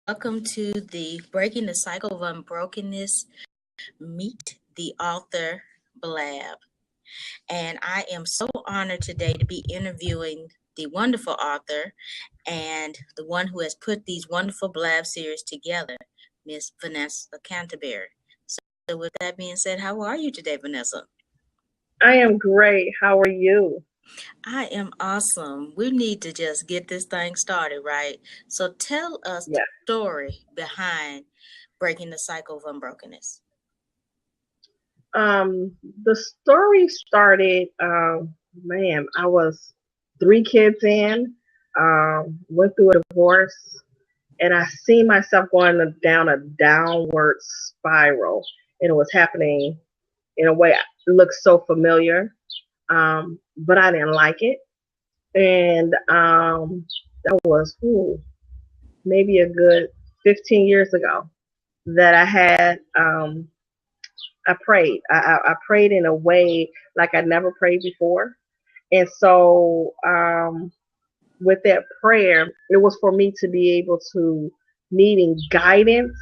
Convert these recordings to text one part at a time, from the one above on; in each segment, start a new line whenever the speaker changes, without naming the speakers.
Welcome to the Breaking the Cycle of Unbrokenness Meet the Author Blab. And I am so honored today to be interviewing the wonderful author and the one who has put these wonderful blab series together, Miss Vanessa Canteberry. So with that being said, how are you today, Vanessa?
I am great. How are you?
I am awesome. We need to just get this thing started, right? So tell us the
Yeah.
story behind Breaking the Cycle of Unbrokenness.
The story started, man, I was 3 kids in, went through a divorce, and I see myself going down a downward spiral, and it was happening in a way that looked so familiar, but I didn't like it. And that was maybe a good 15 years ago that I had I prayed. I prayed in a way like I'd never prayed before. And so with that prayer, it was for me to be able to needing guidance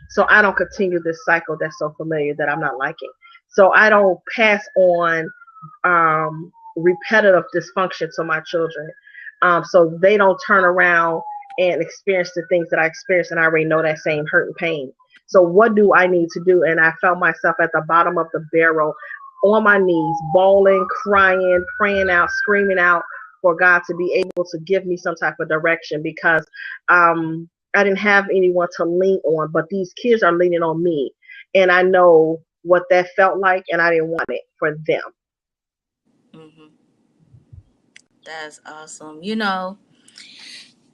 so I don't continue this cycle that's so familiar that I'm not liking. So I don't pass on repetitive dysfunction to my children. So they don't turn around and experience the things that I experienced and I already know that same hurt and pain. So what do I need to do? And I felt myself at the bottom of the barrel on my knees, bawling, crying, praying out, screaming out for God to be able to give me some type of direction because I didn't have anyone to lean on, but these kids are leaning on me. And I know what that felt like, and I didn't want it for them.
Mm-hmm. That's awesome.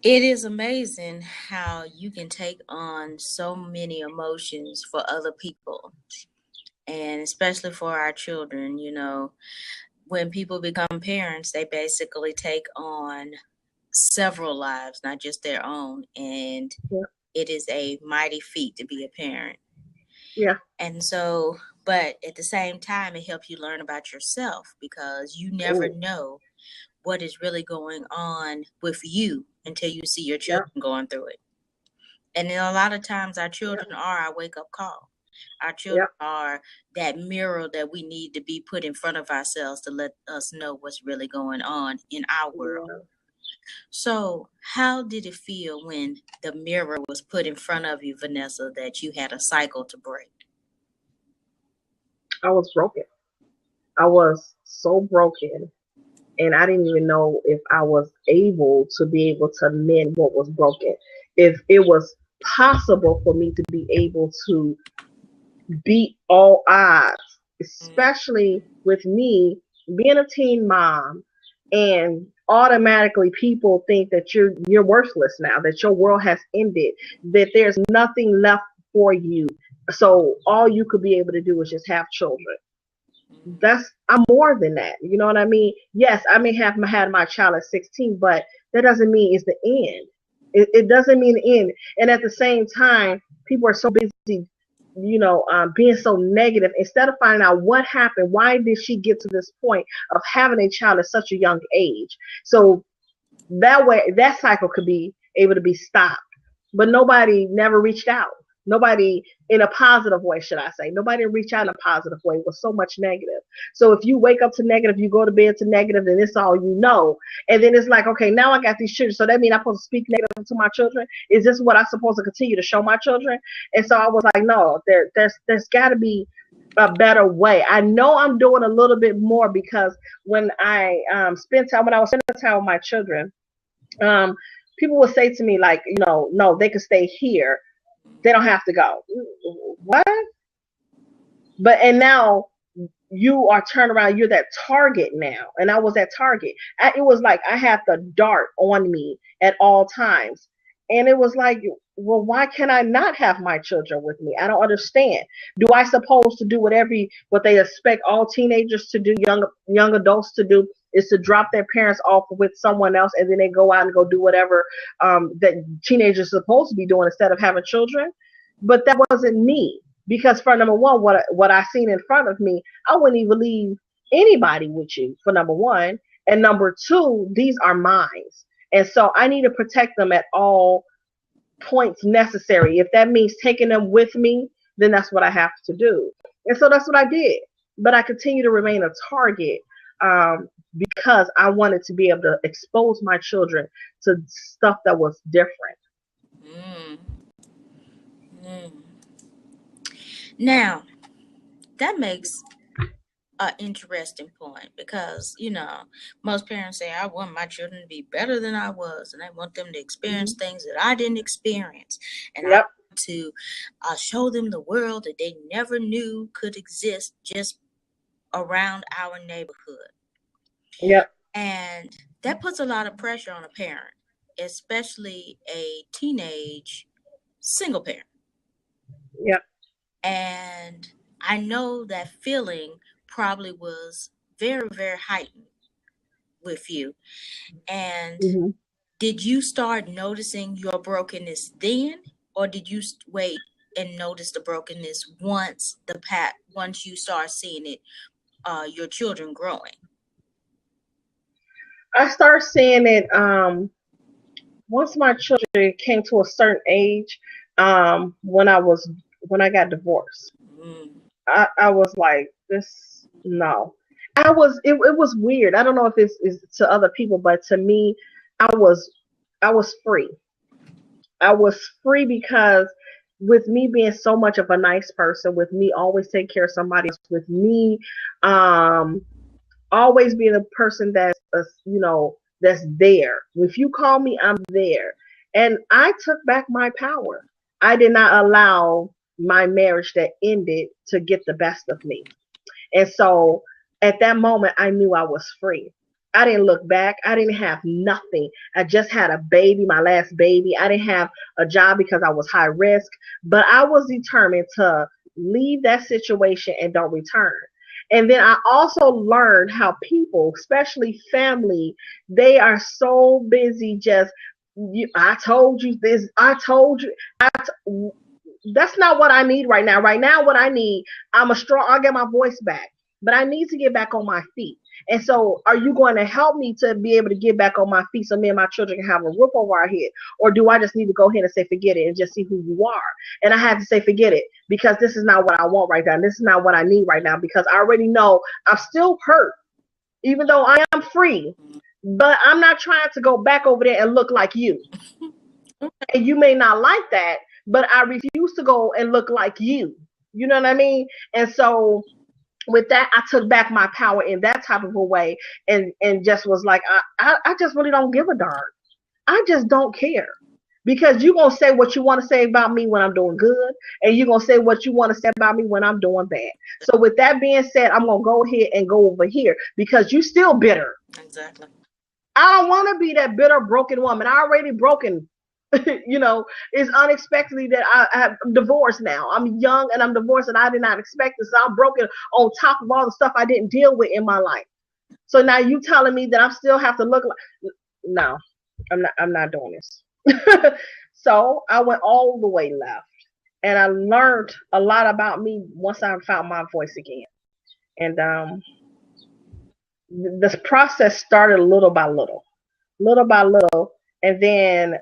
It is amazing how you can take on so many emotions for other people, and especially for our children. When people become parents, they basically take on several lives, not just their own. And
Yeah.
it is a mighty feat to be a parent.
Yeah.
And so, but at the same time, it helps you learn about yourself because you never
Ooh.
know what is really going on with you until you see your
Yeah.
children going through it. And then a lot of times our children are our wake-up call. Our children are that mirror that we need to be put in front of ourselves to let us know what's really going on in our world.
Yeah.
So how did it feel when the mirror was put in front of you, Vanessa, that you had a cycle to break?
I was broken. I was so broken, and I didn't even know if I was able to be able to mend what was broken. If it was possible for me to be able to beat all odds, especially with me being a teen mom, and automatically people think that you're worthless now, that your world has ended, that there's nothing left for you. So all you could be able to do is just have children. I'm more than that. You know what I mean? Yes, I may have had my child at 16, but that doesn't mean it's the end. It doesn't mean the end. And at the same time, people are so busy, being so negative instead of finding out what happened. Why did she get to this point of having a child at such a young age? So that way, that cycle could be able to be stopped. But nobody never reached out. Nobody in a positive way, should I say. Nobody reached out in a positive way. It was so much negative. So if you wake up to negative, you go to bed to negative, then it's all you know. And then it's like, okay, now I got these children. So that means I'm supposed to speak negative to my children? Is this what I'm supposed to continue to show my children? And so I was like, no, there's got to be a better way. I know I'm doing a little bit more because when I when I was spending time with my children, people would say to me like, no, they could stay here. They don't have to go. What? And now you are turned around. You're that target now. And I was that target. It was like I had the dart on me at all times. And it was like, well, why can I not have my children with me? I don't understand. Do I suppose to do what they expect all teenagers to do, young adults to do, is to drop their parents off with someone else and then they go out and go do whatever that teenagers are supposed to be doing instead of having children? But that wasn't me. Because for number one, what I seen in front of me, I wouldn't even leave anybody with you, for number one. And number two, these are mine. And so I need to protect them at all points necessary. If that means taking them with me, then that's what I have to do. And so that's what I did. But I continue to remain a target, because I wanted to be able to expose my children to stuff that was different.
Mm, mm. Now, that makes an interesting point because, most parents say, I want my children to be better than I was, and I want them to experience
Mhm.
things that I didn't experience. And I
Yep.
want to show them the world that they never knew could exist just around our neighborhood.
Yep.
And that puts a lot of pressure on a parent, especially a teenage single parent.
Yep.
And I know that feeling probably was very, very heightened with you. And
Hmm.
did you start noticing your brokenness then, or did you wait and notice the brokenness once you start seeing it, your children growing?
I started seeing it once my children came to a certain age. When I got divorced,
Mm,
I was like, this no. It was weird. I don't know if this is to other people, but to me, I was I was free. I was free because with me being so much of a nice person, with me always take care of somebody else, with me um always being a person that's there. If you call me, I'm there. And I took back my power. I did not allow my marriage that ended to get the best of me. And so at that moment, I knew I was free. I didn't look back. I didn't have nothing. I just had a baby, my last baby. I didn't have a job because I was high risk, but I was determined to leave that situation and don't return. And then I also learned how people, especially family, they are so busy just, I told you this, I told you. That's not what I need right now. Right now, what I need, I'll get my voice back, but I need to get back on my feet. And so, are you going to help me to be able to get back on my feet so me and my children can have a roof over our head? Or do I just need to go ahead and say, forget it and just see who you are? And I had to say, forget it because this is not what I want right now. This is not what I need right now because I already know I'm still hurt, even though I am free. But I'm not trying to go back over there and look like you. And you may not like that, but I refuse to go and look like you. You know what I mean? And so with that, I took back my power in that type of a way, and just was like, I just really don't give a darn. I just don't care. Because you're going to say what you want to say about me when I'm doing good, and you're going to say what you want to say about me when I'm doing bad. So, with that being said, I'm going to go ahead and go over here because you still bitter.
exactly.
I don't want to be that bitter, broken woman. I already broken. It's unexpectedly that I'm divorced now. I'm young and I'm divorced, and I did not expect this. So I'm broken on top of all the stuff I didn't deal with in my life. So now you telling me that I still have to look like? No, I'm not. I'm not doing this. So I went all the way left, and I learned a lot about me once I found my voice again. And this process started little by little, and then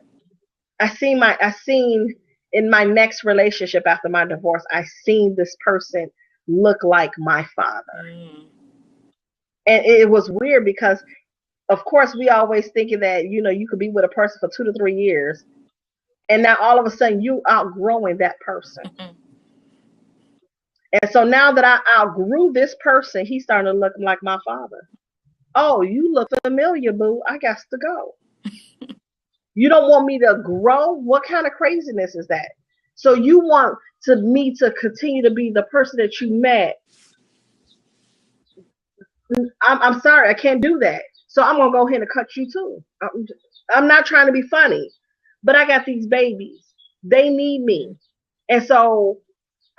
I seen in my next relationship after my divorce, I seen this person look like my father.
Mm,
And it was weird because of course we always thinking that, you could be with a person for 2 to 3 years and now all of a sudden you outgrowing that person. And so now that I outgrew this person, he's starting to look like my father. Oh, you look familiar, boo. I got to go. You don't want me to grow? What kind of craziness is that? So you want me to continue to be the person that you met? I'm sorry, I can't do that. So I'm gonna go ahead and cut you too. I'm not trying to be funny, but I got these babies. They need me, and so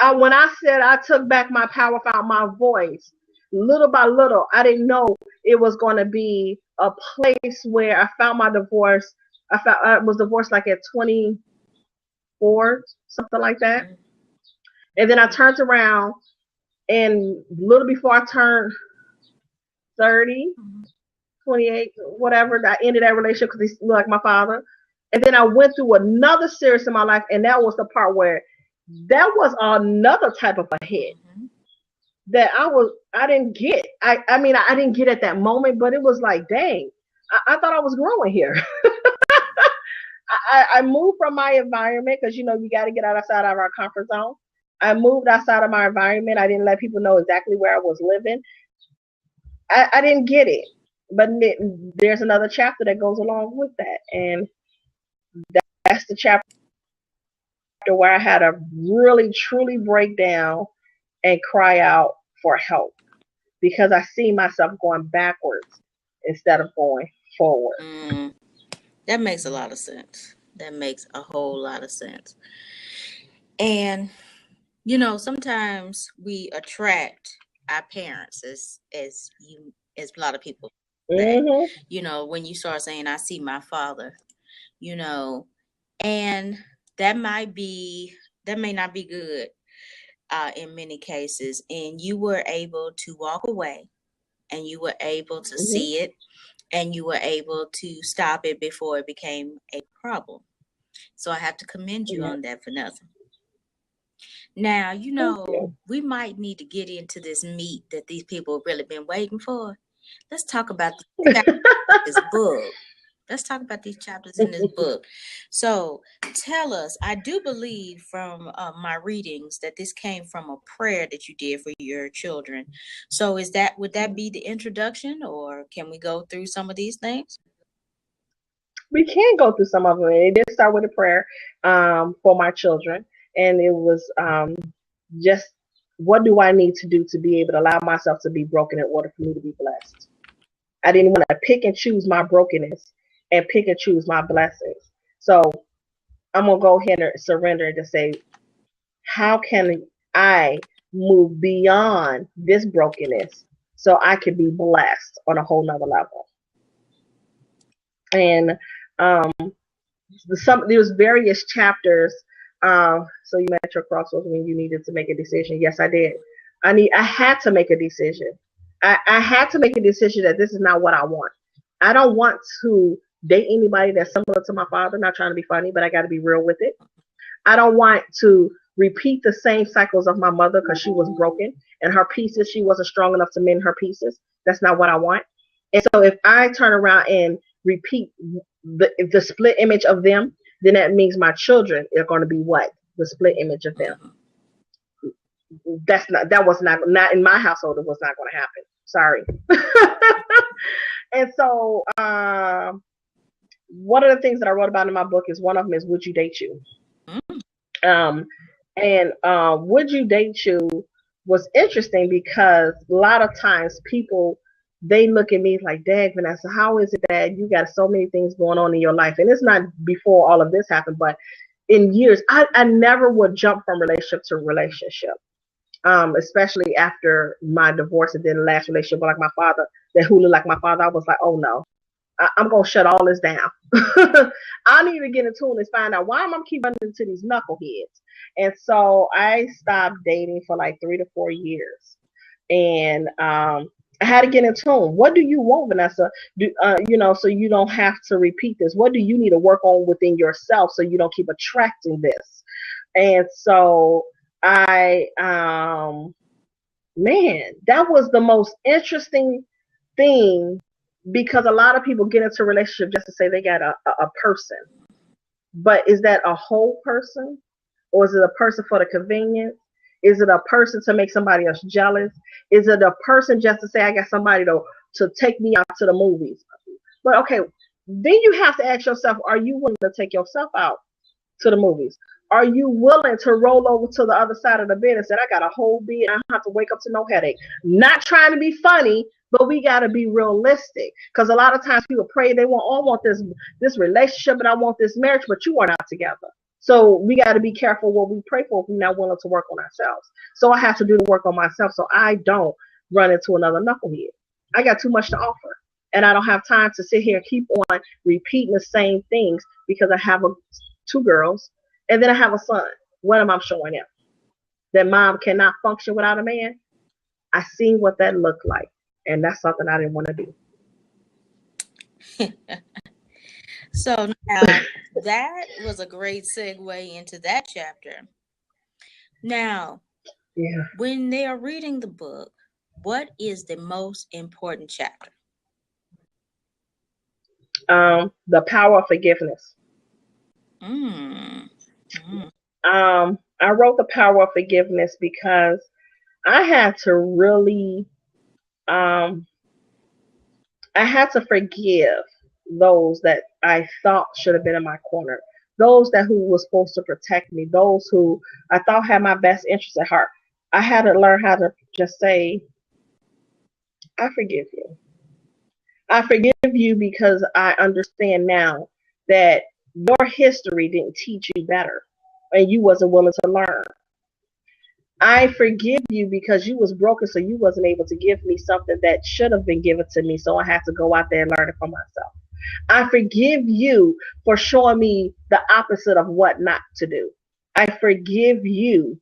when I said I took back my power, found my voice, little by little, I didn't know it was going to be a place where I found my divorce. I was divorced like at 24, something like that.
mm,
And then I turned around, and little before I turned 30,
mm,
28, whatever, I ended that relationship because he looked like my father. And then I went through another series in my life, and that was the part where that was another type of a hit that I didn't get. I mean, I didn't get at that moment, but it was like, dang, I thought I was growing here. I moved from my environment because, you know, you got to get outside of our comfort zone. I moved outside of my environment. I didn't let people know exactly where I was living. I didn't get it. But there's another chapter that goes along with that. And that's the chapter where I had to really, truly break down and cry out for help because I see myself going backwards instead of going forward.
That makes a lot of sense. That makes a whole lot of sense. And, you know, sometimes we attract our parents as a lot of people say. You know, when you start saying, I see my father, you know, and that may not be good in many cases. And you were able to walk away and you were able to see it and you were able to stop it before it became a problem. So I have to commend you on that, Vanessa. Now, you know, we might need to get into this meat that these people have really been waiting for. Let's talk about this book. Let's talk about these chapters in this book. So tell us, I do believe from my readings that this came from a prayer that you did for your children. So would that be the introduction, or can we go through some of these things?
We can go through some of them. It did start with a prayer for my children. And it was just, what do I need to do to be able to allow myself to be broken in order for me to be blessed? I didn't want to pick and choose my brokenness and pick and choose my blessings. So I'm going to go ahead and surrender and just say, how can I move beyond this brokenness so I can be blessed on a whole nother level? And there's various chapters. So you met your crossroads when you needed to make a decision. Yes, I did. I had to make a decision. I had to make a decision that this is not what I want. I don't want to date anybody that's similar to my father. Not trying to be funny, but I got to be real with it. I don't want to repeat the same cycles of my mother because she was broken and her pieces, she wasn't strong enough to mend her pieces. That's not what I want. And so if I turn around and repeat the split image of them, then that means my children are going to be what? The split image of them. That was not in my household. It was not going to happen. Sorry. And so one of the things that I wrote about in my book is one of them is, would you date you? And would you date you was interesting because a lot of times people, they look at me like, dang, Vanessa, how is it that you got so many things going on in your life? And it's not before all of this happened, but in years, I never would jump from relationship to relationship, especially after my divorce and then the last relationship like my father, that who looked like my father. I was like, oh no, I'm going to shut all this down. I need to get in tune and find out why I'm keep running into these knuckleheads. And so I stopped dating for like 3 to 4 years. And I had to get in tune. What do you want, Vanessa? So you don't have to repeat this. What do you need to work on within yourself so you don't keep attracting this? And so that was the most interesting thing, because a lot of people get into a relationship just to say they got a person. But is that a whole person? Or is it a person for the convenience? Is it a person to make somebody else jealous? Is it a person just to say I got somebody to take me out to the movies? But okay, then you have to ask yourself, are you willing to take yourself out to the movies? Are you willing to roll over to the other side of the bed and say, I got a whole bed and I don't have to wake up to no headache? Not trying to be funny, but we got to be realistic, because a lot of times people pray they want this relationship and I want this marriage, but you are not together. So we got to be careful what we pray for if we're not willing to work on ourselves. So I have to do the work on myself so I don't run into another knucklehead. I got too much to offer, and I don't have time to sit here and keep on repeating the same things, because I have 2 girls and then I have a son. What am I showing him? That mom cannot function without a man? I seen what that looked like, and that's something I didn't want to do.
So now that was a great segue into that chapter. Now,
Yeah.
when they are reading the book, what is the most important chapter?
The power of forgiveness.
Mm. Mm.
I wrote the power of forgiveness because I had to really, um, I had to forgive those that I thought should have been in my corner, those that who was supposed to protect me, those who I thought had my best interests at heart. I had to learn how to just say, I forgive you. I forgive you because I understand now that your history didn't teach you better and you wasn't willing to learn. I forgive you because you was broken so you wasn't able to give me something that should have been given to me, so I had to go out there and learn it for myself. I forgive you for showing me the opposite of what not to do. I forgive you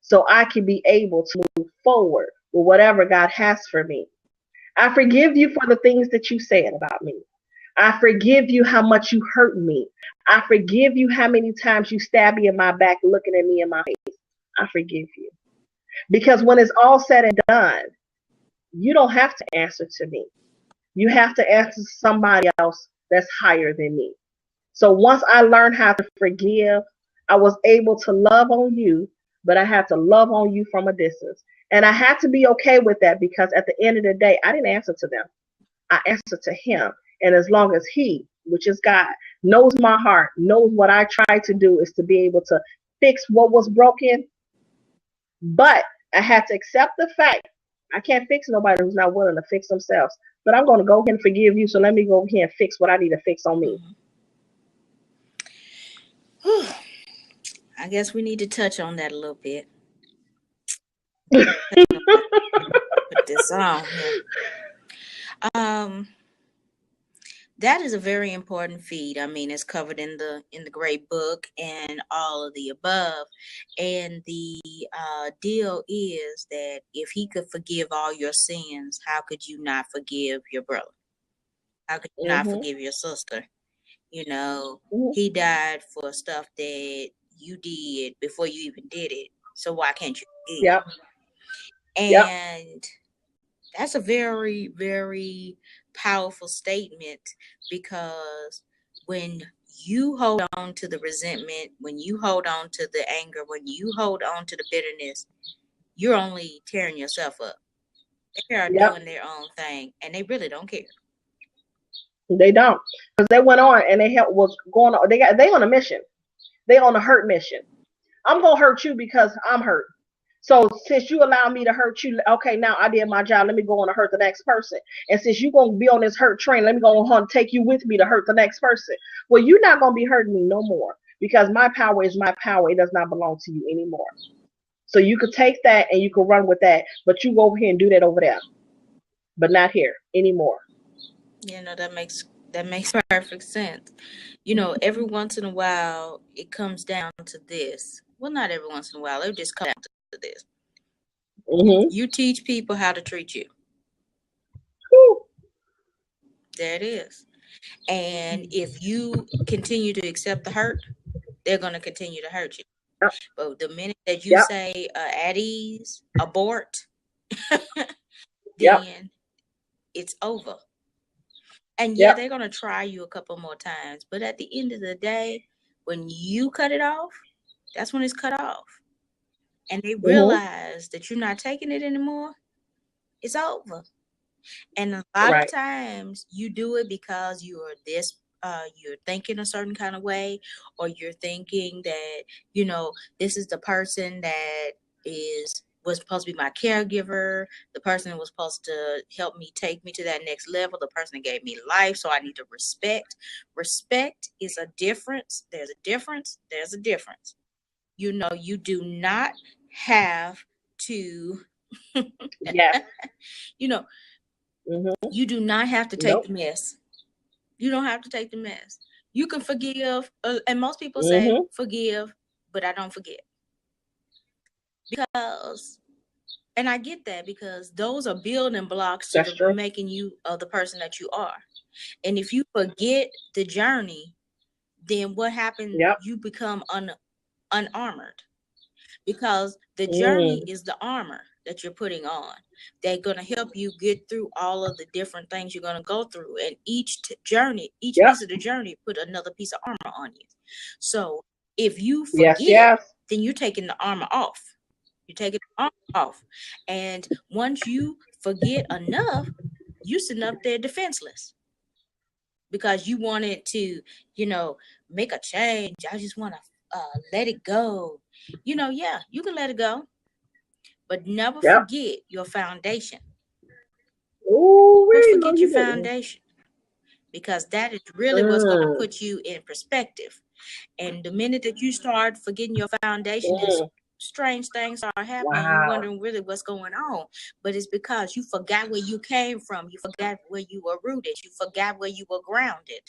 so I can be able to move forward with whatever God has for me. I forgive you for the things that you said about me. I forgive you how much you hurt me. I forgive you how many times you stabbed me in my back looking at me in my face. I forgive you. Because when it's all said and done, you don't have to answer to me. You have to answer to somebody else that's higher than me. So once I learned how to forgive, I was able to love on you, but I had to love on you from a distance. And I had to be okay with that because at the end of the day, I didn't answer to them. I answer to him. And as long as he, which is God, knows my heart, knows what I try to do is to be able to fix what was broken, but I had to accept the fact I can't fix nobody who's not willing to fix themselves. But I'm going to go ahead and forgive you. So let me go ahead and fix what I need to fix on me.
Mm-hmm. I guess we need to touch on that a little bit. Put this on here. That is a very important feed. I mean, it's covered in the great book and all of the above. And the deal is that if he could forgive all your sins, how could you not forgive your brother? How could you not
Mm-hmm.
forgive your sister? You know,
Mm-hmm.
he died for stuff that you did before you even did it. So why can't you forgive?
Yep. Yep.
And that's a very, very powerful statement because when you hold on to the resentment, when you hold on to the anger, when you hold on to the bitterness, you're only tearing yourself up. They are
Yep.
doing their own thing and they really don't care.
They don't, because they went on and they helped was going on. They on a mission. They on a hurt mission. I'm gonna hurt you because I'm hurt. So since you allow me to hurt you, okay, now I did my job. Let me go on to hurt the next person. And since you're gonna be on this hurt train, let me go on and take you with me to hurt the next person. Well, you're not gonna be hurting me no more because my power is my power. It does not belong to you anymore. So you could take that and you could run with that, but you go over here and do that over there, but not here anymore.
You know, that makes perfect sense. You know, every once in a while it comes down to this. Well, not every once in a while, it just comes down to this.
Mm-hmm.
You teach people how to treat you. There it is. And if you continue to accept the hurt, they're going to continue to hurt you.
Yep.
But the minute that you
Yep.
say at ease, abort,
Yep.
then it's over. And yeah,
Yep.
they're going to try you a couple more times. But at the end of the day, when you cut it off, that's when it's cut off. And they
Mm-hmm.
realize that you're not taking it anymore, it's over. And a lot of
Right.
times you do it because you're thinking a certain kind of way, or you're thinking that, this is the person that is was supposed to be my caregiver, the person that was supposed to help me take me to that next level, the person that gave me life, so I need to respect. Respect is a difference. There's a difference. There's a difference. You do not have to
Yes.
you know
Mm-hmm.
you do not have to take the
Nope.
mess. You don't have to take the mess. You can forgive, and most people say
Mm-hmm.
forgive, but I don't forget because, and I get that because those are building blocks to
That's
the
true.
making you the person that you are. And if you forget the journey, then what happened?
Yep.
You become unarmored, because the journey
Mm.
is the armor that you're putting on. They're going to help you get through all of the different things you're going to go through, and each journey, each
Yep.
piece of the journey, put another piece of armor on you. So if you
Yes.
forget,
Yes.
then you're taking the armor off. You're taking the armor off, and once you forget enough, you sitting up there defenseless because you wanted to, make a change. I just want to let it go. Yeah, you can let it go, but never
Yep.
forget your foundation.
Ooh,
Never
we no,
forget your
you didn't.
foundation, because that is really what's going to
Mm.
put you in perspective. And the minute that you start forgetting your foundation, is
Mm.
strange things are happening. You're
Wow.
wondering really what's going on, but it's because you forgot where you came from. You forgot where you were rooted. You forgot where you were grounded.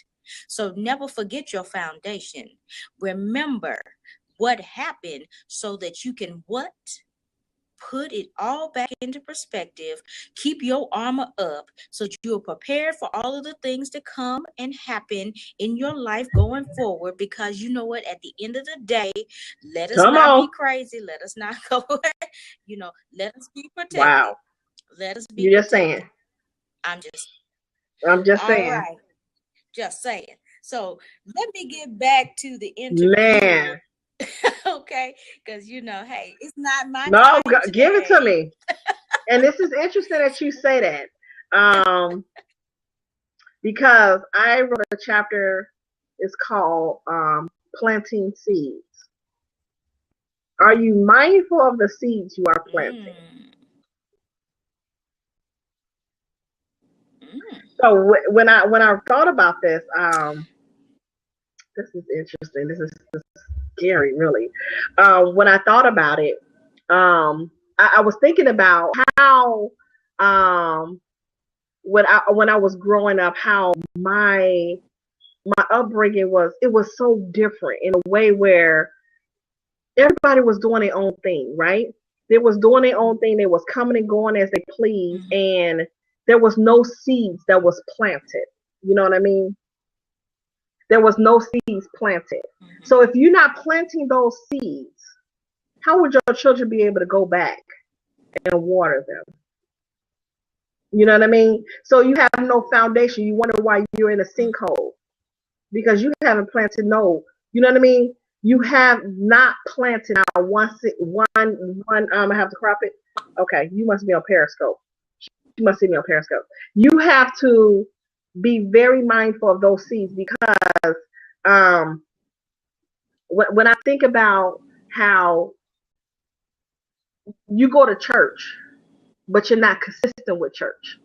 So never forget your foundation. Remember what happened so that you can what? Put it all back into perspective. Keep your armor up so you are prepared for all of the things to come and happen in your life going forward. Because you know what? At the end of the day, let us
Come
not be
on.
crazy. Let us not go, let us be protected.
Wow.
Let us be
You're just saying.
protected. I'm just,
I'm just
all
saying.
right. Just saying. So let me get back to the interviewer.
Man.
Okay, because hey, it's not my
No,
time
give it to
today.
me. And this is interesting that you say that. Because I wrote a chapter, it's called Planting Seeds. Are you mindful of the seeds you are planting?
Mm. Mm.
So when I thought about this, this is interesting. This is scary, really. When I thought about it, I was thinking about how when I was growing up, how my upbringing was, it was so different in a way where everybody was doing their own thing, right? They was doing their own thing. They was coming and going as they pleased,
Mm-hmm.
and there was no seeds that was planted. You know what I mean? There was no seeds planted.
Mm-hmm.
So if you're not planting those seeds, how would your children be able to go back and water them? You know what I mean? So you have no foundation. You wonder why you're in a sinkhole because you haven't planted no. You know what I mean? You have not planted now one. I have to crop it. Okay, you must be on Periscope. You must see me on Periscope. You have to be very mindful of those seeds because um, when I think about how you go to church, but you're not consistent with church.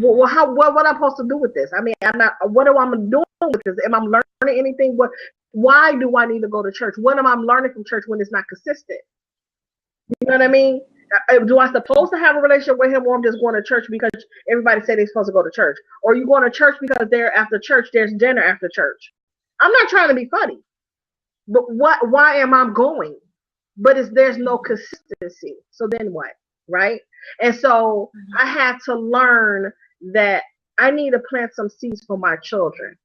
Well, what am I supposed to do with this? I mean, I'm not. What am I doing with this? Am I learning anything? Why do I need to go to church? What am I learning from church when it's not consistent? You know what I mean? Do I supposed to have a relationship with him, or I'm just going to church because everybody said they're supposed to go to church? Or are you going to church because there after church there's dinner after church? I'm not trying to be funny, but what? Why am I going? But there's no consistency. So then what? Right? And so I had to learn that I need to plant some seeds for my children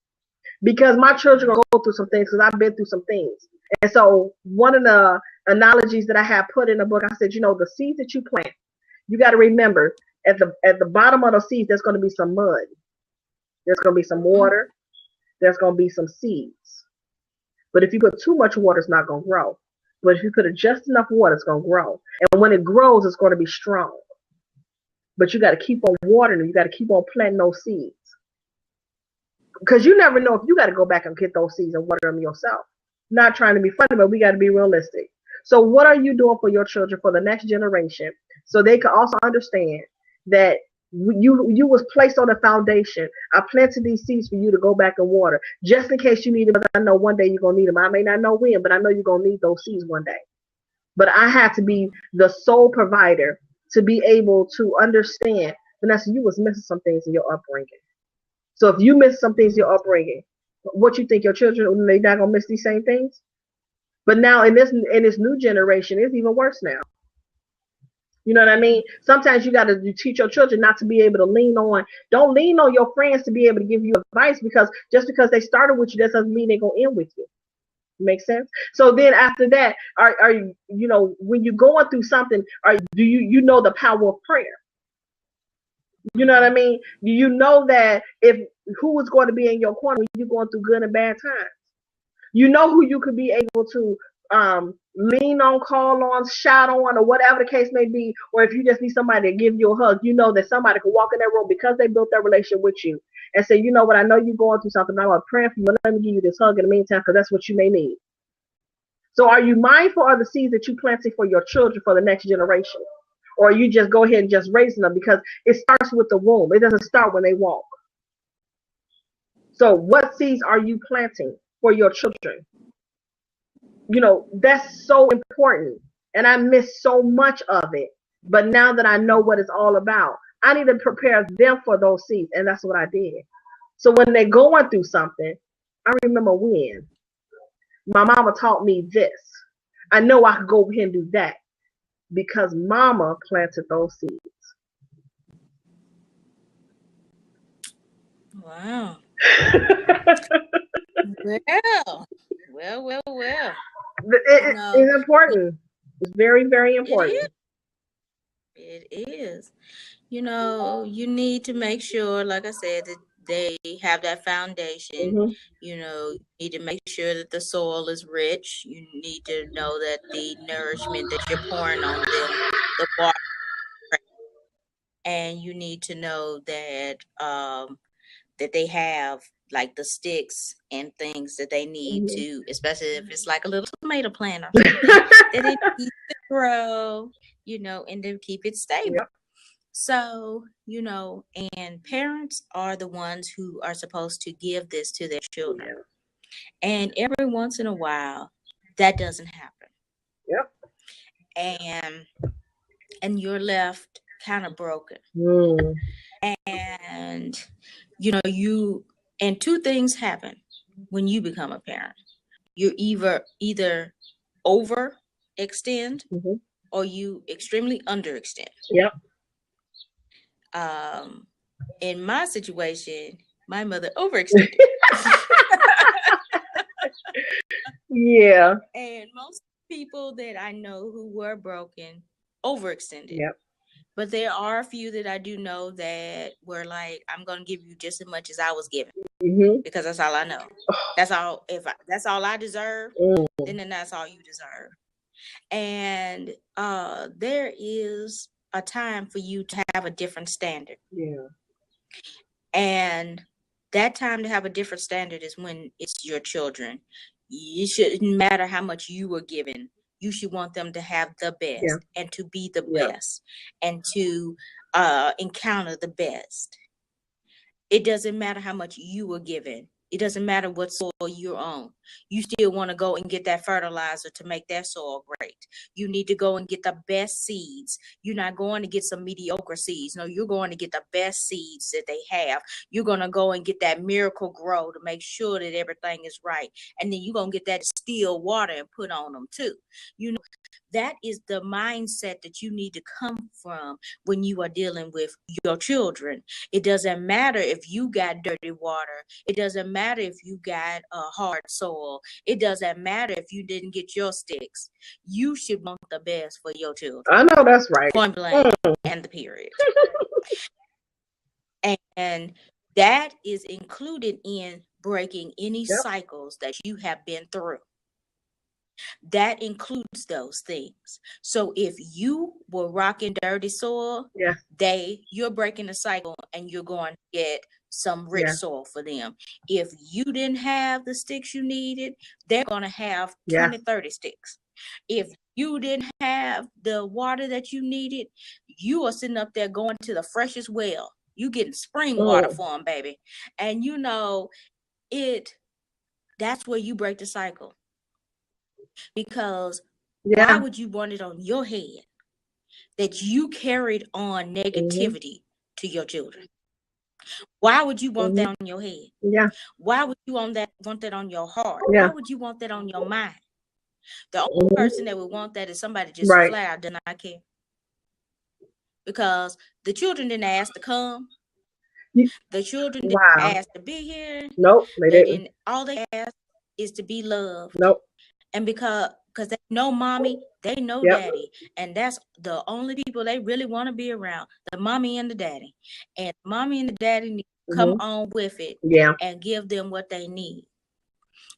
because my children are going to go through some things because I've been through some things. And so one of the analogies that I had put in the book, I said, the seeds that you plant, you got to remember at the bottom of those seeds, there's going to be some mud, there's going to be some water, there's going to be some seeds. But if you put too much water, it's not going to grow. But if you put just enough water, it's going to grow. And when it grows, it's going to be strong. But you got to keep on watering them. You got to keep on planting those seeds. Because you never know if you got to go back and get those seeds and water them yourself. Not trying to be funny, but we got to be realistic. So what are you doing for your children, for the next generation, so they can also understand that you was placed on a foundation. I planted these seeds for you to go back and water, just in case you need them. I know one day you're going to need them. I may not know when, but I know you're going to need those seeds one day. But I had to be the sole provider to be able to understand, Vanessa, you was missing some things in your upbringing. So if you miss some things in your upbringing, what you think your children, they not going to miss these same things? But now in this new generation, it's even worse now. You know what I mean? Sometimes you got to teach your children not to be able to lean on. Don't lean on your friends to be able to give you advice, because just because they started with you, that doesn't mean they're gonna end with you. Makes sense. So then after that, are you, you know, when you're going through something, do you know the power of prayer? You know what I mean? You know that if who is going to be in your corner when you're going through good and bad times. You know who you could be able to lean on, call on, shout on, or whatever the case may be. Or if you just need somebody to give you a hug, you know that somebody could walk in that room because they built that relationship with you and say, you know what, I know you're going through something, but I'm praying for you, but let me give you this hug in the meantime, because that's what you may need. So are you mindful of the seeds that you planted for your children for the next generation? Or you just go ahead and just raising them, because it starts with the womb. It doesn't start when they walk. So what seeds are you planting for your children? You know, that's so important. And I miss so much of it. But now that I know what it's all about, I need to prepare them for those seeds. And that's what I did. So when they're going through something, I remember when my mama taught me this. I know I could go over here and do that because mama planted those seeds.
Wow. Well. You know,
It's important. It's very, very
it
important.
is. It is. You know, you need to make sure, like I said, that they have that foundation.
Mm-hmm.
You know, you need to make sure that the soil is rich. You need to know that the nourishment that you're pouring on them, the water, and you need to know that they have like the sticks and things that they need
Mm-hmm.
to, especially if it's like a little tomato plant or something that they need to grow, you know, and then keep it stable.
Yep.
So, you know, and parents are the ones who are supposed to give this to their children.
Yeah.
And every once in a while, that doesn't happen.
Yep.
And you're left kind of broken.
Mm.
And and two things happen when you become a parent. You either overextend
Mm-hmm.
or you extremely underextend.
Yep.
In my situation, my mother overextended.
Yeah.
And most people that I know who were broken overextended.
Yep.
But there are a few that I do know that were like, I'm gonna give you just as much as I was given,
Mm-hmm.
because that's all I know. That's all. That's all I deserve, then that's all you deserve. And there is a time for you to have a different standard.
Yeah.
And that time to have a different standard is when it's your children. It shouldn't matter how much you were given. You should want them to have the best,
Yeah.
and to be the
Yeah.
best, and to encounter the best. It doesn't matter how much you were given. It doesn't matter what soil you're on. You still want to go and get that fertilizer to make that soil great. You need to go and get the best seeds. You're not going to get some mediocre seeds. No, you're going to get the best seeds that they have. You're going to go and get that miracle grow to make sure that everything is right. And then you're going to get that distilled water and put on them too. You know, that is the mindset that you need to come from when you are dealing with your children. It doesn't matter if you got dirty water. It doesn't matter if you got a hard soil. It doesn't matter if you didn't get your sticks. You should want the best for your children.
I know that's right.
Point blank, and the period. And that is included in breaking any cycles that you have been through. That includes those things. So if you were rocking dirty soil, you're breaking the cycle and you're going to get some rich soil for them. If you didn't have the sticks you needed, they're going to have 20, 30 sticks. If you didn't have the water that you needed, you are sitting up there going to the freshest well. You getting spring water for them, baby. And you know, that's where you break the cycle. Because why would you want it on your head that you carried on negativity to your children? Why would you want that on your head?
Yeah.
Why would you want that on your heart? Why would you want that on your mind? The only person that would want that is somebody just flat out does not care. because the children didn't ask to come. The children didn't
Wow.
ask to be here.
Nope, they didn't.
All they asked is to be loved.
Nope.
And because they know mommy, they know
Yep.
daddy. And that's the only people they really want to be around, the mommy and the daddy. And mommy and the daddy need to come on with it,
Yeah.
and give them what they need.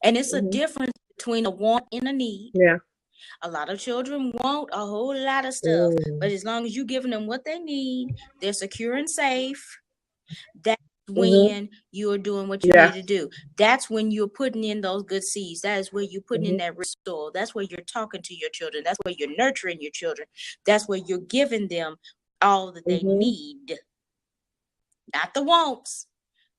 And it's a difference between a want and a need.
Yeah.
A lot of children want a whole lot of stuff, but as long as you're giving them what they need, they're secure and safe. That's when you're doing what you need to do. That's when you're putting in those good seeds. That is where you're putting in that rich soil. That's where you're talking to your children. That's where you're nurturing your children. That's where you're giving them all that they need. Not the wants,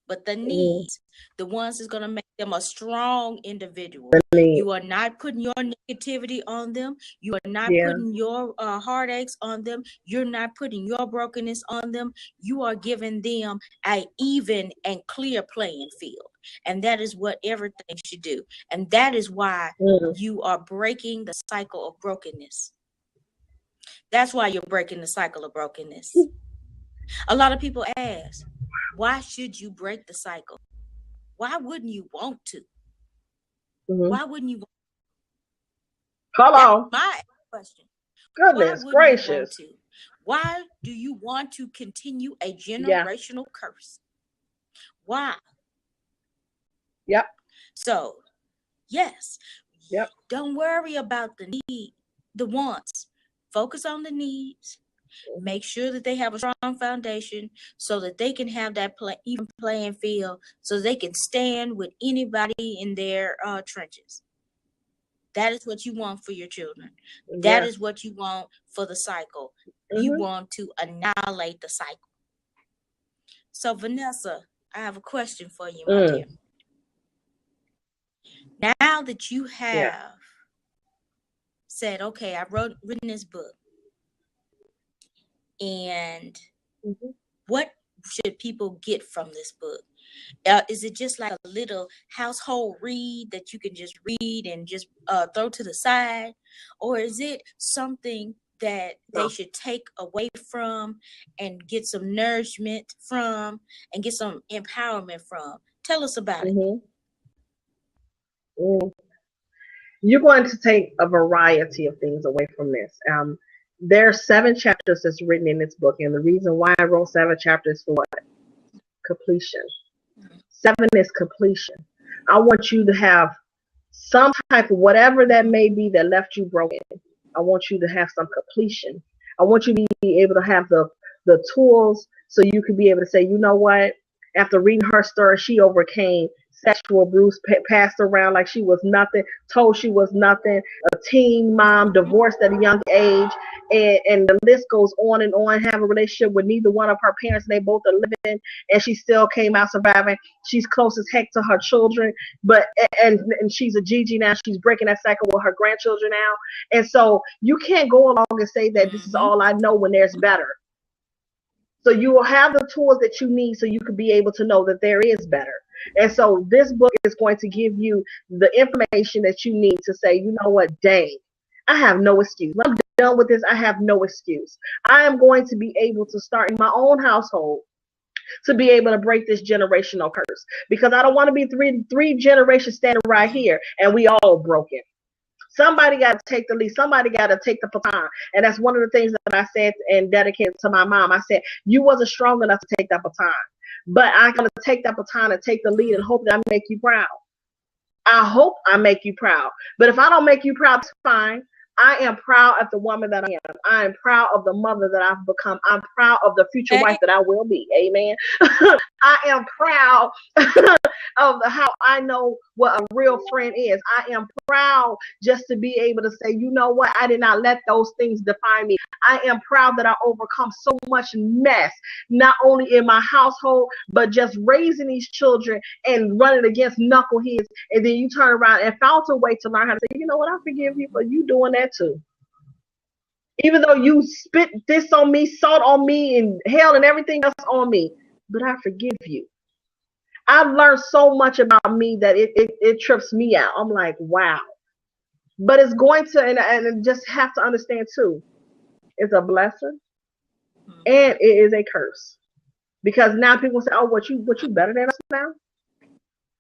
but the needs. The ones that's going to make them a strong individual. You are not putting your negativity on them. You are not putting your heartaches on them. You're not putting your brokenness on them. You are giving them an even and clear playing field. And that is what everything should do. And that is why you are breaking the cycle of brokenness. That's why you're breaking the cycle of brokenness. A lot of people ask, why should you break the cycle? Why wouldn't you want to? Why wouldn't you want
to? Hello.
That's my question.
Goodness gracious.
Why do you want to continue a generational curse? Why?
Yep.
So, yes.
Yep.
Don't worry about the need, the wants. Focus on the needs. Make sure that they have a strong foundation so that they can have that even playing field, so they can stand with anybody in their trenches. That is what you want for your children. That is what you want for the cycle. You want to annihilate the cycle. So, Vanessa, I have a question for you, my dear. Now that you have said, okay, I've written this book, and what should people get from this book? Is it just like a little household read that you can just read and just throw to the side? Or is it something that they should take away from and get some nourishment from and get some empowerment from? Tell us about it.
You're going to take a variety of things away from this. There are 7 chapters that's written in this book, and the reason why I wrote 7 chapters for what? Completion. 7 is completion. I want you to have some type of whatever that may be that left you broken. I want you to have some completion. I want you to be able to have the tools so you can be able to say, you know what? After reading her story, she overcame sexual abuse, passed around like she was nothing, told she was nothing, a teen mom, divorced at a young age, and the list goes on and on, have a relationship with neither one of her parents, and they both are living, and she still came out surviving. She's close as heck to her children, but and she's a Gigi now. She's breaking that cycle with her grandchildren now. And so you can't go along and say that this is all I know when there's better. So you will have the tools that you need so you can be able to know that there is better. And so this book is going to give you the information that you need to say, you know what, dang, I have no excuse. When I'm done with this, I have no excuse. I am going to be able to start in my own household to be able to break this generational curse, because I don't want to be three generations standing right here and we all broken. Somebody got to take the lead. Somebody got to take the baton. And that's one of the things that I said and dedicated to my mom. I said, you wasn't strong enough to take that baton, but I'm going to take that baton and take the lead and hope that I make you proud. I hope I make you proud. But if I don't make you proud, it's fine. I am proud of the woman that I am. I am proud of the mother that I've become. I'm proud of the future wife that I will be. Amen. I am proud of how I know what a real friend is. I am proud just to be able to say, you know what? I did not let those things define me. I am proud that I overcome so much mess, not only in my household, but just raising these children and running against knuckleheads. And then you turn around and found a way to learn how to say, you know what? I forgive you for you doing that too. Even though you spit this on me, salt on me, and hell and everything else on me, but I forgive you. I've learned so much about me that it trips me out. I'm like, wow. But it's going to, and just have to understand too, it's a blessing and it is a curse because now people say, "Oh, what you better than us now?"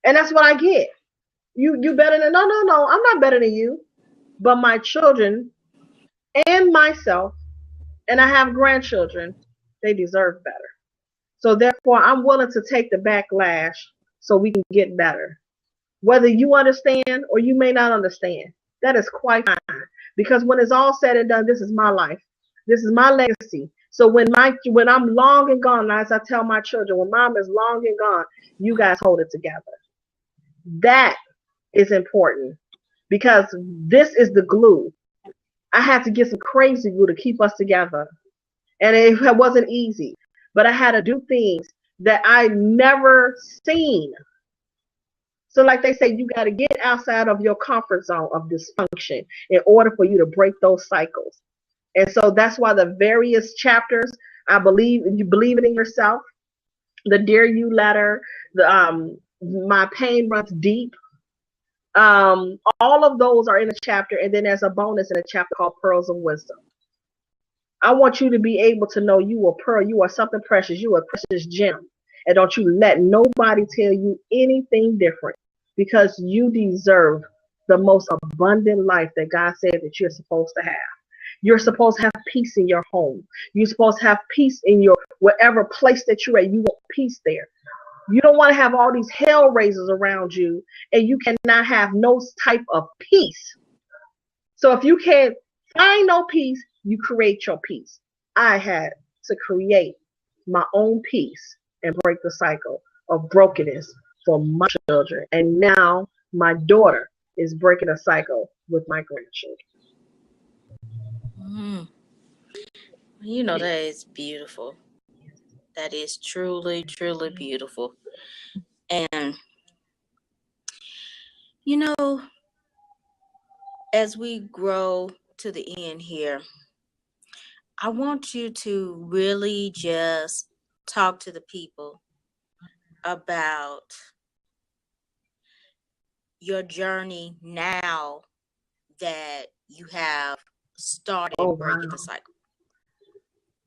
And that's what I get. You better than no. I'm not better than you, but my children and myself, and I have grandchildren. They deserve better. So therefore, I'm willing to take the backlash so we can get better. Whether you understand or you may not understand, that is quite fine. Because when it's all said and done, this is my life. This is my legacy. So when I'm long and gone, as I tell my children, when mom is long and gone, you guys hold it together. That is important because this is the glue. I had to get some crazy glue to keep us together. And it wasn't easy. But I had to do things that I never seen. So like they say, you got to get outside of your comfort zone of dysfunction in order for you to break those cycles. And so that's why the various chapters, I believe, you believe it in yourself, the Dear You letter, the My Pain Runs Deep, all of those are in a chapter. And then there's a bonus in a chapter called Pearls of Wisdom. I want you to be able to know you are pearl, you are something precious, you are a precious gem. And don't you let nobody tell you anything different because you deserve the most abundant life that God said that you're supposed to have. You're supposed to have peace in your home. You're supposed to have peace in your wherever place that you're at. You want peace there. You don't want to have all these hell raisers around you and you cannot have no type of peace. So if you can't find no peace, you create your peace. I had to create my own peace and break the cycle of brokenness for my children. And now my daughter is breaking a cycle with my grandchildren.
Mm. You know, that is beautiful. That is truly, truly beautiful. And, you know, as we grow to the end here, I want you to really just talk to the people about your journey now that you have started
Oh,
breaking
wow.
the cycle.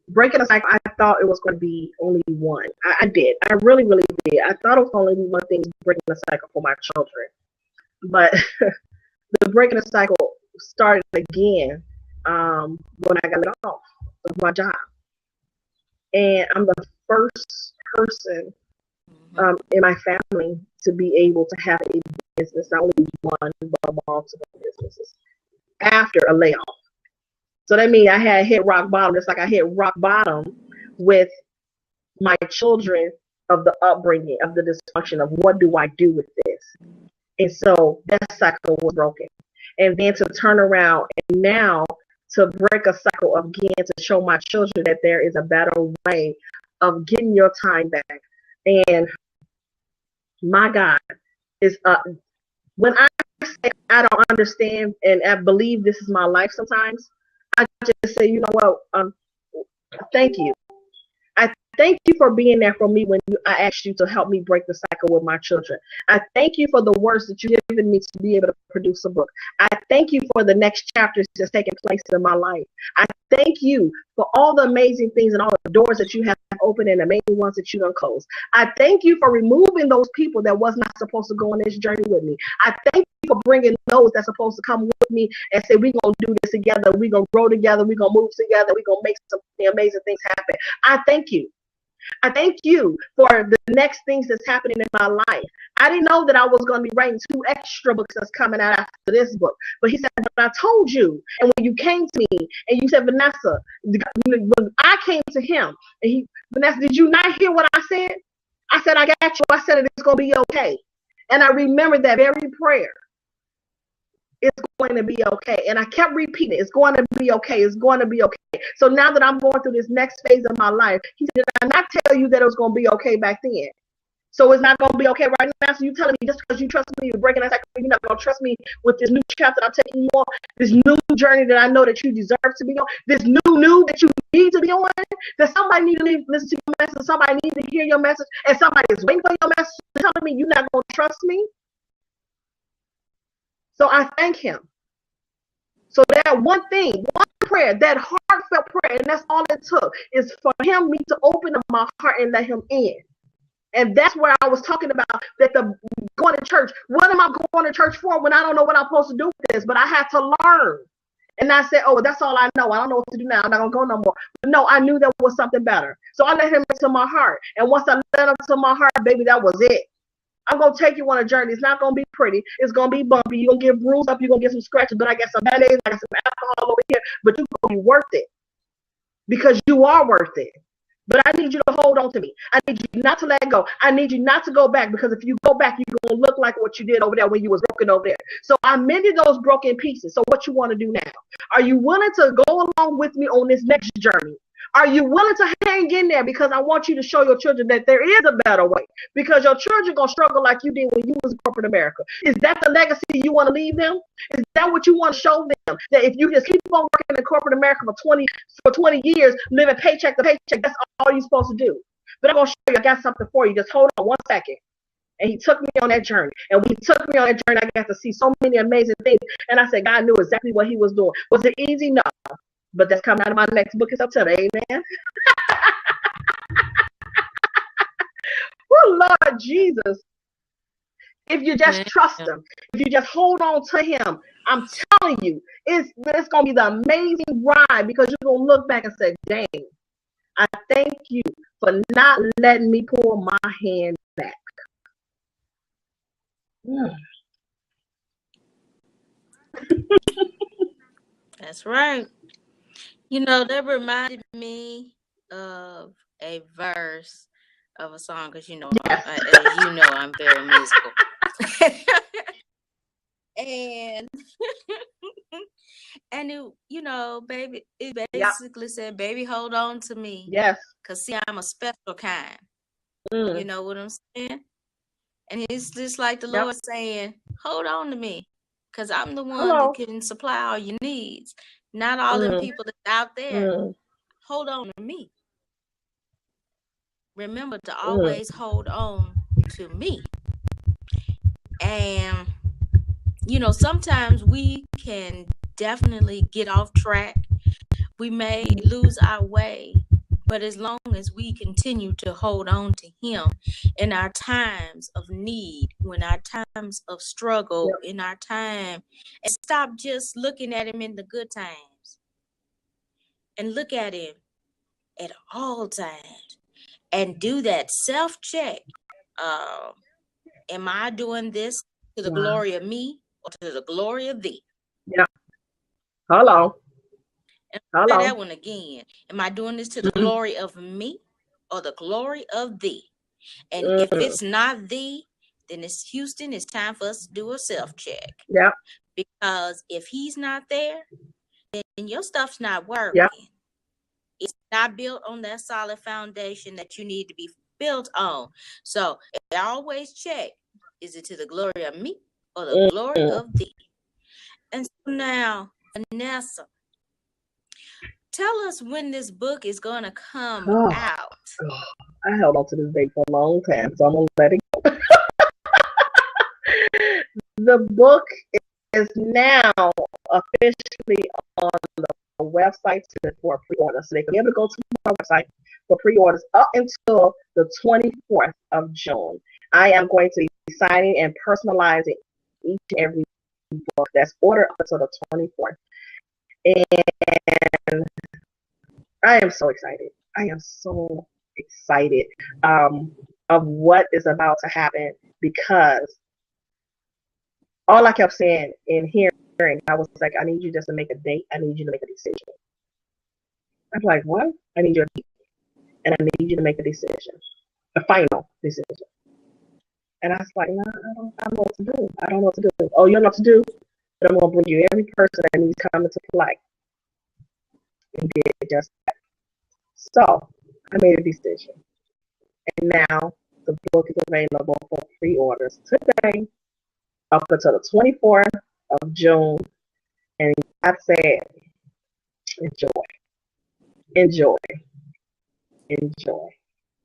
Breaking a cycle, I thought it was going to be only one. I did. I really, really did. I thought it was only one thing breaking the cycle for my children. But the breaking the cycle started again when I got laid off of my job. And I'm the first person in my family to be able to have a business, not only one, but multiple businesses after a layoff. So that means I had hit rock bottom, just like I hit rock bottom with my children of the upbringing, of the dysfunction of what do I do with this? And so that cycle was broken. And then to turn around and now to break a cycle again to show my children that there is a better way of getting your time back. And my God, is when I say I don't understand and I believe this is my life sometimes, I just say, you know what, thank you. I thank you for being there for me when I asked you to help me break the cycle with my children. I thank you for the words that you've given me to be able to produce a book. I thank you for the next chapters that's taking place in my life. I thank you for all the amazing things and all the doors that you have opened and the amazing ones that you don't close. I thank you for removing those people that was not supposed to go on this journey with me. I thank you for bringing those that's supposed to come with me and say, we're going to do this together. We're going to grow together. We're going to move together. We're going to make some amazing things happen. I thank you. I thank you for the next things that's happening in my life. I didn't know that I was going to be writing 2 extra books that's coming out after this book. But he said, but I told you. And when you came to me and you said, Vanessa, when I came to him, and Vanessa, did you not hear what I said? I said, I got you. I said, it's going to be okay. And I remembered that very prayer. It's going to be okay. And I kept repeating, it's going to be okay. It's going to be okay. So now that I'm going through this next phase of my life, he said, did I not tell you that it was going to be okay back then? So it's not going to be okay right now. So you telling me just because you trust me, you're breaking that cycle, you're not going to trust me with this new chapter I'm taking you on, this new journey that I know that you deserve to be on, this new that you need to be on, that somebody need to listen to your message, somebody need to hear your message, and somebody is waiting for your message, telling me you're not going to trust me. So I thank him. So that one thing, one prayer, that heartfelt prayer, and that's all it took, is for me to open up my heart and let him in. And that's where I was talking about that the going to church. What am I going to church for when I don't know what I'm supposed to do with this? But I had to learn. And I said, oh, that's all I know. I don't know what to do now. I'm not going to go no more. But no, I knew there was something better. So I let him into my heart. And once I let him into my heart, baby, that was it. I'm going to take you on a journey. It's not going to be pretty. It's going to be bumpy. You're going to get bruised up. You're going to get some scratches. But I got some band-aids. I got some alcohol over here. But you're going to be worth it. Because you are worth it. But I need you to hold on to me. I need you not to let go. I need you not to go back, because if you go back, you're going to look like what you did over there when you was broken over there. So I mended those broken pieces. So what you want to do now? Are you willing to go along with me on this next journey? Are you willing to hang in there? Because I want you to show your children that there is a better way. Because your children are going to struggle like you did when you was in corporate America. Is that the legacy you want to leave them? Is that what you want to show them? That if you just keep on working in corporate America for 20 years, living paycheck to paycheck, that's all you're supposed to do. But I'm going to show you, I got something for you. Just hold on 1 second. And he took me on that journey. And when he took me on that journey, I got to see so many amazing things. And I said, God knew exactly what he was doing. Was it easy? No. But that's coming out of my next book. It's up to the amen. Oh, Lord Jesus. If you just trust him, if you just hold on to him, I'm telling you, it's going to be the amazing ride, because you're going to look back and say, dang, I thank you for not letting me pull my hand back.
That's right. You know, that reminded me of a verse of a song, because
Yes.
as you know, I'm very musical. And and baby, it basically said, baby, hold on to me.
Yes.
Because see, I'm a special kind.
Mm.
You know what I'm saying? And it's just like the Lord saying, hold on to me. Because I'm the one that can supply all your needs. Not all them people that's out there. Hold on to me. Remember to always hold on to me. And sometimes we can definitely get off track. We may lose our way, but as long as we continue to hold on to him in our times of need, when our times of struggle, in our time, and stop just looking at him in the good times, and look at him at all times, and do that self-check. Am I doing this to the glory of me or to the glory of thee?
Yeah. Hello.
And I'll say that one again. Am I doing this to the glory of me or the glory of thee? And if it's not thee, then it's Houston. It's time for us to do a self-check.
Yeah.
Because if he's not there, then your stuff's not working.
Yeah.
It's not built on that solid foundation that you need to be built on. So I always check, is it to the glory of me or the glory of thee? And so now, Vanessa, tell us when this book is going to come out.
I held on to this date for a long time, so I'm going to let it go. The book is now officially on the website for pre-order. So they can be able to go to my website for pre-orders up until the 24th of June. I am going to be signing and personalizing each and every book that's ordered up until the 24th. And I am so excited. I am so excited of what is about to happen, because all I kept saying and hearing, I was like, I need you just to make a date. I need you to make a decision. I'm like, what? I need you to, and I need you to make a decision, a final decision. And I was like, no, I don't know what to do. I don't know what to do. Oh, you don't know what to do? But I'm going to bring you every person that needs to come into play. And did just that. So I made a decision. And now the book is available for pre-orders today up until the 24th of June. And I said, enjoy. Enjoy. Enjoy.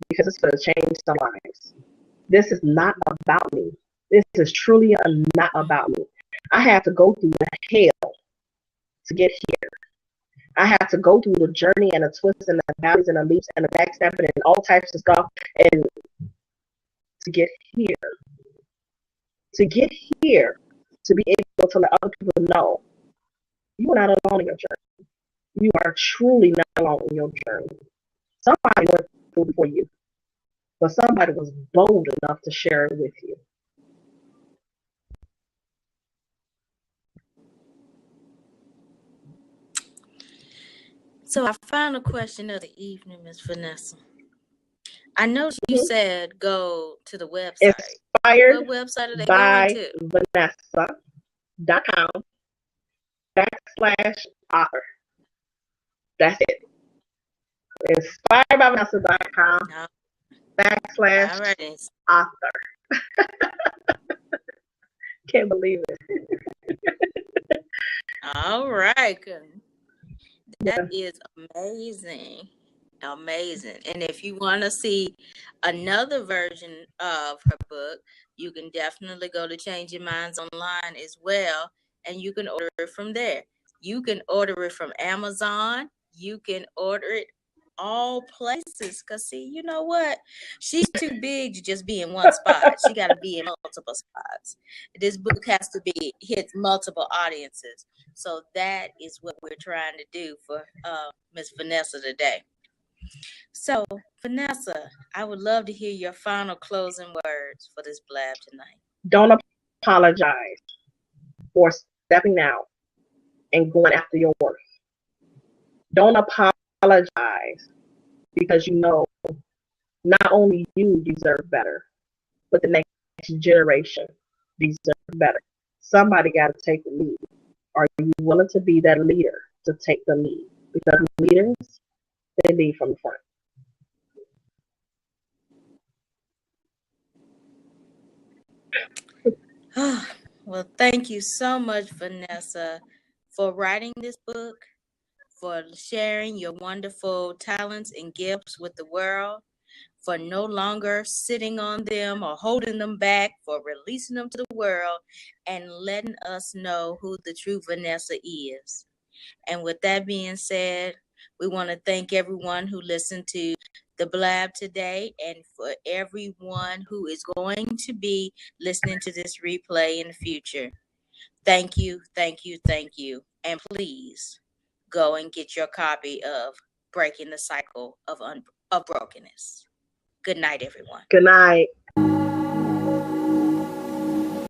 Because it's going to change some lives. This is not about me. This is truly not about me. I had to go through the hell to get here. I had to go through the journey and the twists and the valleys and the leaps and the backstabbing and all types of stuff, and to get here, to get here, to be able to let other people know you are not alone in your journey. You are truly not alone in your journey. Somebody went through before you, but somebody was bold enough to share it with you.
So our final question of the evening, Ms. Vanessa. I know you said go to the website.
Inspired
what website are they
by
going to?
Vanessa.com/author. That's it. Inspired by Vanessa.com
No.
/author. Can't believe it.
All right. That
Yeah.
is amazing. Amazing. And if you want to see another version of her book, you can definitely go to Change Your Minds online as well, and you can order it from there. You can order it from Amazon. You can order it all places. Because, see, you know what? She's too big to just be in one spot. She got to be in multiple spots. This book has to be hit multiple audiences. So that is what we're trying to do for Miss Vanessa today. So, Vanessa, I would love to hear your final closing words for this blab tonight.
Don't apologize for stepping out and going after your worth. Don't apologize because you know not only you deserve better, but the next generation deserves better. Somebody got to take the lead. Are you willing to be that leader to take the lead? Because leaders, they lead from the front.
Well, thank you so much, Vanessa, for writing this book, for sharing your wonderful talents and gifts with the world, for no longer sitting on them or holding them back, for releasing them to the world and letting us know who the true Vanessa is. And with that being said, we want to thank everyone who listened to the blab today, and for everyone who is going to be listening to this replay in the future. Thank you, thank you, thank you. And please go and get your copy of Breaking the Cycle of Brokenness. Good night, everyone.
Good night.